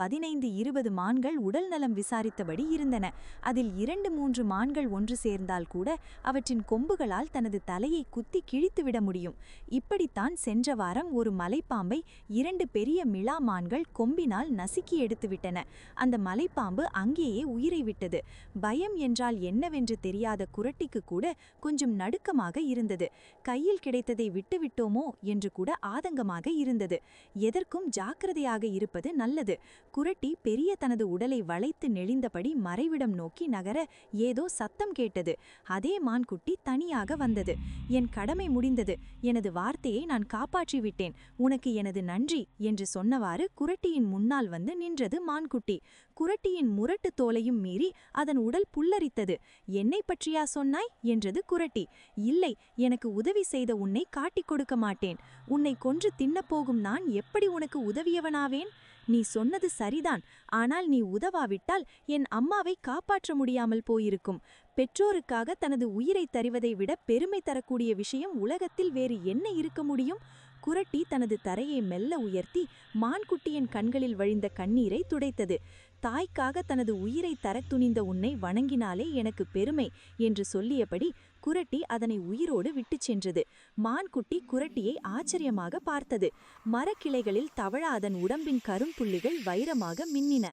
15-20 மான்கள் உடல் நலம் விசாரித்தபடி இருந்தன. அதில் 2-3 மான்கள் ஒன்று சேர்ந்தால் கூட அவற்றின் கொம்புகளால் தனது தலையை குத்தி கிழித்துவிட முடியும். இப்படித்தான் சென்ற வாரம் ஒரு மலைப்பாம்பை 2 பெரிய மிளா மான்கள் கொம்பினால் நசுக்கி எடுத்துவிட்டன. அந்த மலைப்பாம்பு அங்கேயே உயிரை விட்டது. பயம் என்றால் என்னவென்று தெரியாத குரட்டிக்கு கூட கொஞ்சம் நடுக்கமாக இருந்தது. கையில் கிடைத்ததை விட்டுவிட்டோமோ என்று கூட ஆதங்கமாக இருந்தது. எதற்கும் ஜாக்கிரதையாக இருப்பது நல்லது. குரட்டி பெரிய தனது உடலை வளைத்து நெளிந்தபடி மறைவிடம் நோக்கி நகர ஏதோ சத்தம் கேட்டது. அதே மான்குட்டி தனியாக வந்தது. என் கடமை முடிந்தது, எனது வார்த்தையை நான் காப்பாற்றிவிட்டேன், உனக்கு எனது நன்றி என்று சொன்னவாறு குரட்டியின் முன்னால் வந்து நின்றது மான்குட்டி. குரட்டியின் முரட்டு தோலையும் மீறி அதன் உடல் புல்லரித்தது. என்னை பற்றியா சொன்னாய் என்றது குரட்டி. இல்லை, எனக்கு உதவி செய்த உன்னை காட்டிக் கொடுக்க மாட்டேன். உன்னை கொன்று தின்னப்போகும் நான் எப்படி உனக்கு உதவியவனாவேன்? நீ சொன்னது சரிதான், ஆனால் நீ உதவாவிட்டால் என் அம்மாவை காப்பாற்ற முடியாமல் போயிருக்கும். பெற்றோருக்காக தனது உயிரை தருவதை விட பெருமை தரக்கூடிய விஷயம் உலகத்தில் வேறு என்ன இருக்க முடியும்? குரட்டி தனது தரையை மெல்ல உயர்த்தி மான்குட்டியின் கண்களில் வழிந்த கண்ணீரை துடைத்தது. தாய்க்காக தனது உயிரை தரத் துணிந்த உன்னை வணங்கினாலே எனக்கு பெருமை என்று சொல்லியபடி குரட்டி அதனை உயிரோடு விட்டுச் சென்றது. மான்குட்டி குரட்டியை ஆச்சரியமாக பார்த்தது. மரக்கிளைகளில் தவழ அதன் உடம்பின் கரும்புள்ளிகள் வைரமாக மின்னின.